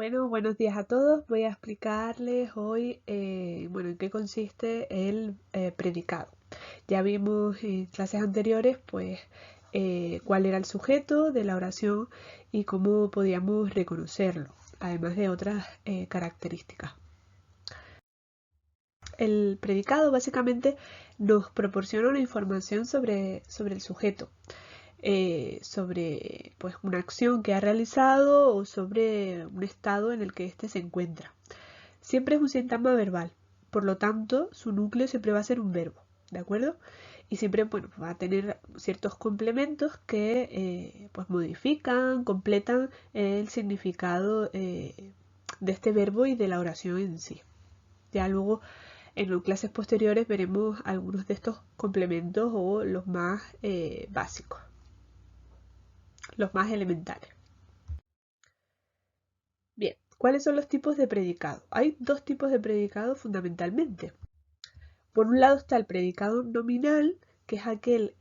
Bueno, buenos días a todos. Voy a explicarles hoy, en qué consiste el predicado. Ya vimos en clases anteriores, pues, cuál era el sujeto de la oración y cómo podíamos reconocerlo, además de otras características. El predicado básicamente nos proporciona una información sobre el sujeto. Sobre pues una acción que ha realizado o sobre un estado en el que éste se encuentra. Siempre es un sintagma verbal, por lo tanto su núcleo siempre va a ser un verbo, ¿de acuerdo? Y siempre va a tener ciertos complementos que pues modifican, completan el significado de este verbo y de la oración en sí. Ya luego en clases posteriores veremos algunos de estos complementos o los más básicos, los más elementales. Bien, ¿cuáles son los tipos de predicado? Hay dos tipos de predicado fundamentalmente. Por un lado está el predicado nominal, que es aquel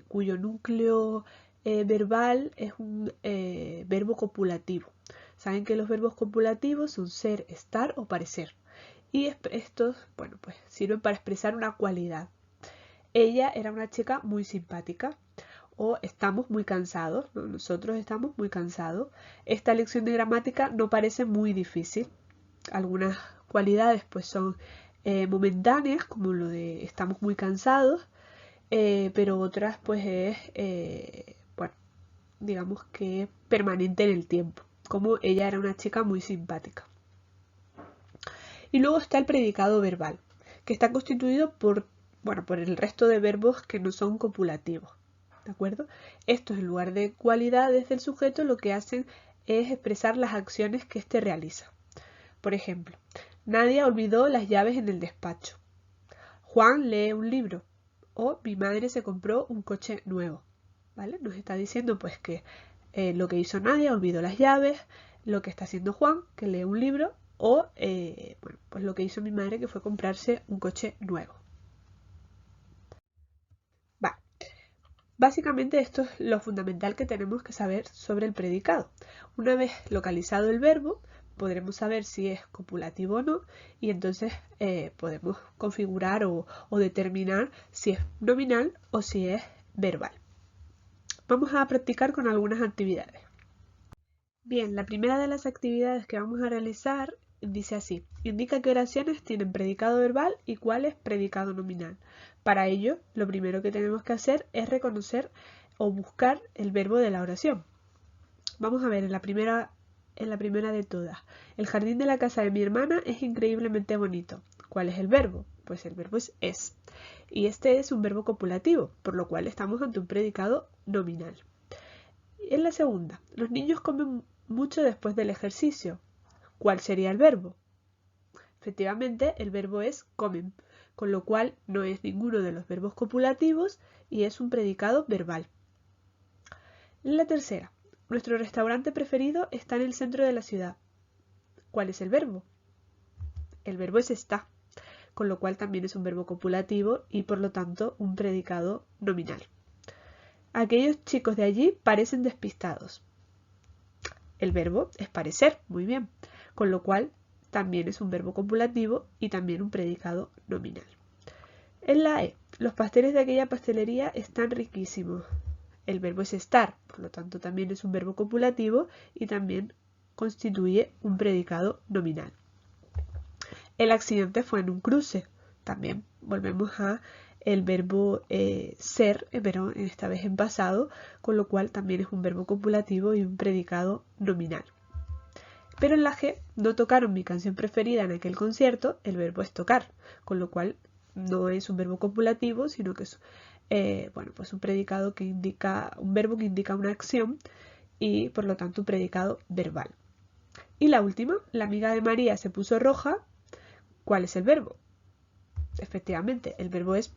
cuyo núcleo verbal es un verbo copulativo. Saben que los verbos copulativos son ser, estar o parecer. Y estos, pues sirven para expresar una cualidad. Ella era una chica muy simpática. O estamos muy cansados, ¿no? Nosotros estamos muy cansados. Esta lección de gramática no parece muy difícil. Algunas cualidades pues son momentáneas, como lo de estamos muy cansados, pero otras pues es, digamos que permanente en el tiempo, como ella era una chica muy simpática. Y luego está el predicado verbal, que está constituido por el resto de verbos que no son copulativos. ¿De acuerdo? Estos, en lugar de cualidades del sujeto, lo que hacen es expresar las acciones que éste realiza. Por ejemplo, Nadia olvidó las llaves en el despacho. Juan lee un libro. O mi madre se compró un coche nuevo. ¿Vale? Nos está diciendo pues que lo que hizo Nadia olvidó las llaves, lo que está haciendo Juan, que lee un libro, o pues lo que hizo mi madre, que fue comprarse un coche nuevo. Va. Básicamente esto es lo fundamental que tenemos que saber sobre el predicado. Una vez localizado el verbo, podremos saber si es copulativo o no y entonces podemos configurar o determinar si es nominal o si es verbal. Vamos a practicar con algunas actividades. Bien, la primera de las actividades que vamos a realizar dice así: indica qué oraciones tienen predicado verbal y cuál es predicado nominal. Para ello, lo primero que tenemos que hacer es reconocer o buscar el verbo de la oración. Vamos a ver en la primera de todas. El jardín de la casa de mi hermana es increíblemente bonito. ¿Cuál es el verbo? Pues el verbo es. Y este es un verbo copulativo, por lo cual estamos ante un predicado nominal. En la segunda, los niños comen mucho después del ejercicio. ¿Cuál sería el verbo? Efectivamente, el verbo es comen, con lo cual no es ninguno de los verbos copulativos y es un predicado verbal. La tercera, nuestro restaurante preferido está en el centro de la ciudad. ¿Cuál es el verbo? El verbo es está, con lo cual también es un verbo copulativo y por lo tanto un predicado nominal. Aquellos chicos de allí parecen despistados. El verbo es parecer, muy bien, con lo cual también es un verbo copulativo y también un predicado nominal. En la E, los pasteles de aquella pastelería están riquísimos. El verbo es estar, por lo tanto también es un verbo copulativo y también constituye un predicado nominal. El accidente fue en un cruce. También volvemos a el verbo ser, pero esta vez en pasado, con lo cual también es un verbo copulativo y un predicado nominal. Pero en la G, no tocaron mi canción preferida en aquel concierto, el verbo es tocar, con lo cual no es un verbo copulativo, sino que es pues un predicado que indica, un verbo que indica una acción y por lo tanto un predicado verbal. Y la última, la amiga de María se puso roja. ¿Cuál es el verbo? Efectivamente, el verbo es,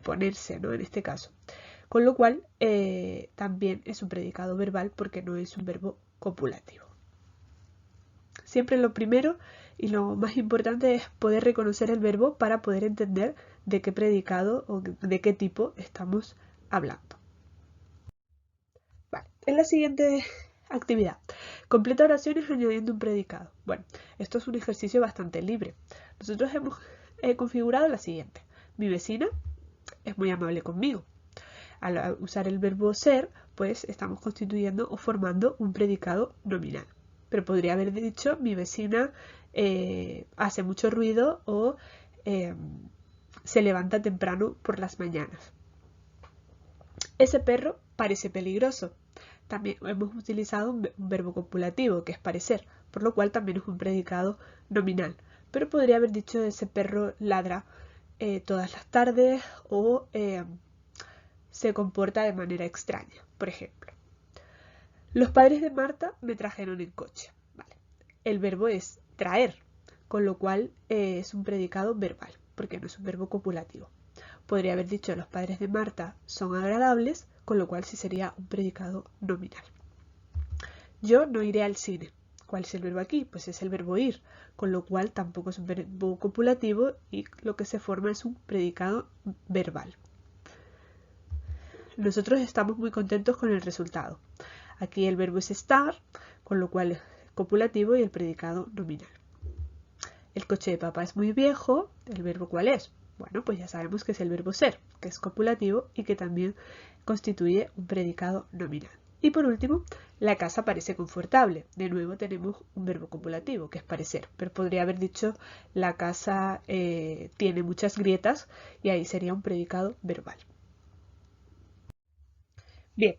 ponerse, ¿no? En este caso. Con lo cual, también es un predicado verbal porque no es un verbo copulativo. Siempre lo primero y lo más importante es poder reconocer el verbo para poder entender de qué predicado o de qué tipo estamos hablando. Vale. En la siguiente Actividad. Completa oraciones añadiendo un predicado. Bueno, esto es un ejercicio bastante libre. Nosotros hemos configurado la siguiente. Mi vecina es muy amable conmigo. Al usar el verbo ser, pues estamos constituyendo o formando un predicado nominal. Pero podría haber dicho mi vecina hace mucho ruido o se levanta temprano por las mañanas. Ese perro parece peligroso. También hemos utilizado un verbo copulativo, que es parecer, por lo cual también es un predicado nominal. Pero podría haber dicho ese perro ladra todas las tardes o se comporta de manera extraña, por ejemplo. Los padres de Marta me trajeron en coche. Vale. El verbo es traer, con lo cual es un predicado verbal, porque no es un verbo copulativo. Podría haber dicho los padres de Marta son agradables, con lo cual sí sería un predicado nominal. Yo no iré al cine. ¿Cuál es el verbo aquí? Pues es el verbo ir, con lo cual tampoco es un verbo copulativo y lo que se forma es un predicado verbal. Nosotros estamos muy contentos con el resultado. Aquí el verbo es estar, con lo cual es copulativo y el predicado nominal. El coche de papá es muy viejo. ¿El verbo cuál es? Bueno, pues ya sabemos que es el verbo ser, que es copulativo y que también constituye un predicado nominal. Y por último, la casa parece confortable. De nuevo tenemos un verbo copulativo, que es parecer, pero podría haber dicho la casa tiene muchas grietas y ahí sería un predicado verbal. Bien,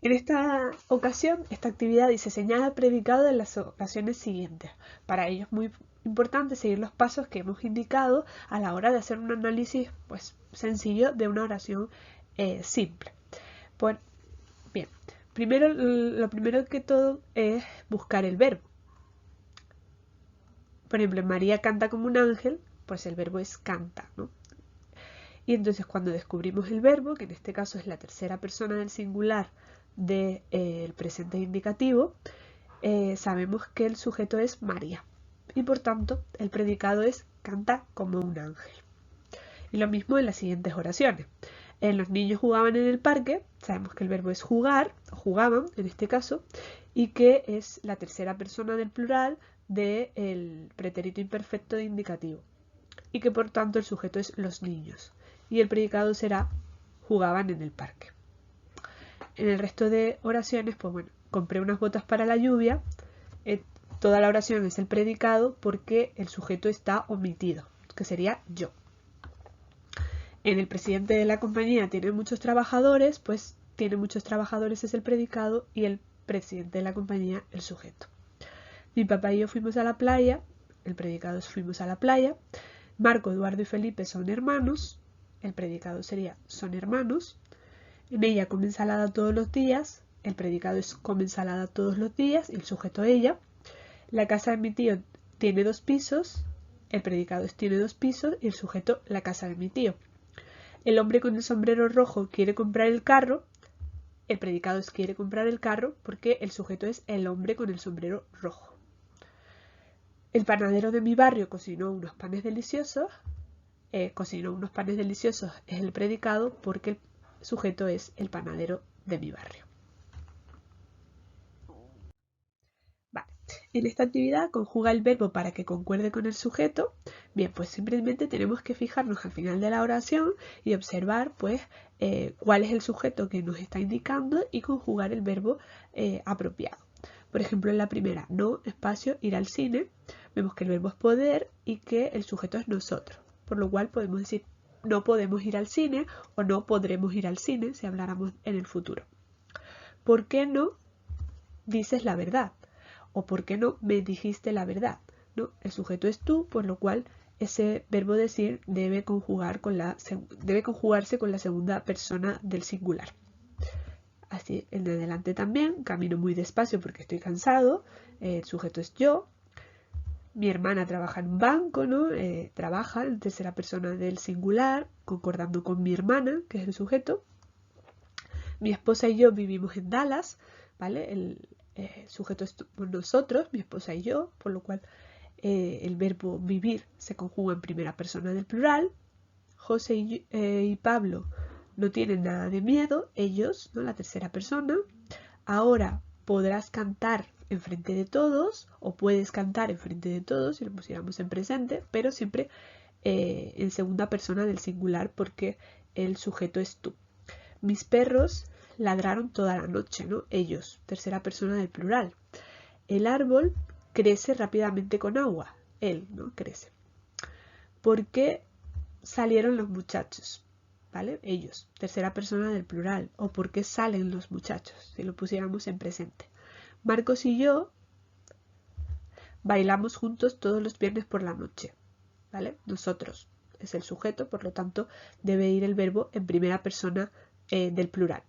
en esta ocasión, esta actividad dice señala predicado en las oraciones siguientes. Para ello es muy importante seguir los pasos que hemos indicado a la hora de hacer un análisis pues, sencillo de una oración simple. Pues, bien, lo primero que todo es buscar el verbo. Por ejemplo, María canta como un ángel, pues el verbo es canta, ¿no? Y entonces cuando descubrimos el verbo, que en este caso es la tercera persona del singular del presente indicativo, sabemos que el sujeto es María. Y por tanto, el predicado es canta como un ángel. Y lo mismo en las siguientes oraciones. Los niños jugaban en el parque, sabemos que el verbo es jugar, o jugaban en este caso, y que es la tercera persona del plural del pretérito imperfecto de indicativo. Y que por tanto el sujeto es los niños. Y el predicado será jugaban en el parque. En el resto de oraciones, pues bueno, compré unas botas para la lluvia. Toda la oración es el predicado porque el sujeto está omitido, que sería yo. En el presidente de la compañía tiene muchos trabajadores, pues tiene muchos trabajadores es el predicado y el presidente de la compañía el sujeto. Mi papá y yo fuimos a la playa, el predicado es fuimos a la playa. Marco, Eduardo y Felipe son hermanos, el predicado sería son hermanos. En ella come ensalada todos los días, el predicado es come ensalada todos los días y el sujeto ella. La casa de mi tío tiene 2 pisos, el predicado es tiene 2 pisos y el sujeto la casa de mi tío. El hombre con el sombrero rojo quiere comprar el carro, el predicado es quiere comprar el carro porque el sujeto es el hombre con el sombrero rojo. El panadero de mi barrio cocinó unos panes deliciosos. Cocinó unos panes deliciosos es el predicado porque el sujeto es el panadero de mi barrio. Vale. En esta actividad conjuga el verbo para que concuerde con el sujeto. Bien, pues simplemente tenemos que fijarnos al final de la oración y observar pues cuál es el sujeto que nos está indicando y conjugar el verbo apropiado. Por ejemplo, en la primera, no, espacio, ir al cine, vemos que el verbo es poder y que el sujeto es nosotros. Por lo cual podemos decir no podemos ir al cine o no podremos ir al cine si habláramos en el futuro. ¿Por qué no dices la verdad? ¿O por qué no me dijiste la verdad? ¿No? El sujeto es tú, por lo cual ese verbo decir debe conjugarse con la segunda persona del singular. Así en adelante también, camino muy despacio porque estoy cansado, el sujeto es yo. Mi hermana trabaja en un banco, ¿no? Trabaja en tercera persona del singular, concordando con mi hermana, que es el sujeto. Mi esposa y yo vivimos en Dallas, ¿vale? El sujeto es nosotros, mi esposa y yo, por lo cual el verbo vivir se conjuga en primera persona del plural. José y Pablo no tienen nada de miedo, ellos, ¿no? La tercera persona. Ahora podrás cantar enfrente de todos o puedes cantar enfrente de todos si lo pusiéramos en presente, pero siempre en segunda persona del singular porque el sujeto es tú. Mis perros ladraron toda la noche, ¿no? Ellos, tercera persona del plural. El árbol crece rápidamente con agua. Él, ¿no? Crece. ¿Por qué salieron los muchachos? ¿Vale? Ellos, tercera persona del plural. O ¿por qué salen los muchachos? Si lo pusiéramos en presente. Marcos y yo bailamos juntos todos los viernes por la noche. ¿Vale? Nosotros es el sujeto, por lo tanto debe ir el verbo en primera persona del plural.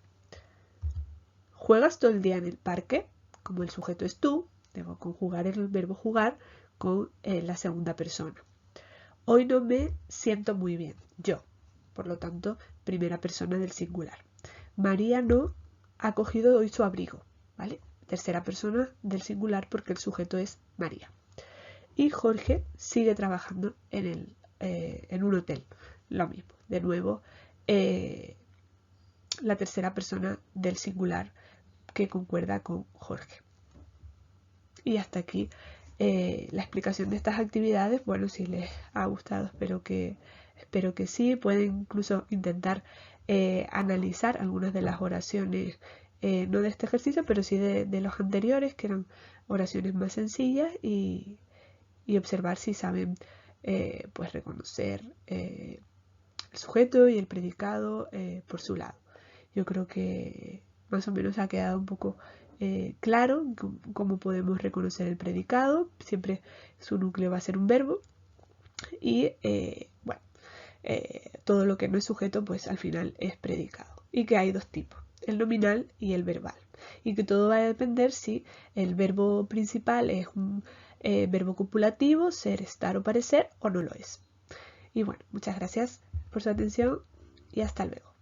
¿Juegas todo el día en el parque? Como el sujeto es tú, debo conjugar el verbo jugar con la segunda persona. Hoy no me siento muy bien, yo, por lo tanto, primera persona del singular. María no ha cogido hoy su abrigo, ¿vale? Tercera persona del singular porque el sujeto es María. Y Jorge sigue trabajando en un hotel, lo mismo, de nuevo, la tercera persona del singular que concuerda con Jorge. Y hasta aquí la explicación de estas actividades. Bueno, si les ha gustado, espero que sí. Pueden incluso intentar analizar algunas de las oraciones, no de este ejercicio, pero sí de los anteriores, que eran oraciones más sencillas, y observar si saben pues reconocer el sujeto y el predicado por su lado. Yo creo que más o menos ha quedado un poco claro cómo podemos reconocer el predicado. Siempre su núcleo va a ser un verbo y bueno, todo lo que no es sujeto pues al final es predicado, y que hay dos tipos, el nominal y el verbal, y que todo va a depender si el verbo principal es un verbo copulativo, ser, estar o parecer, o no lo es. Y bueno, muchas gracias por su atención y hasta luego.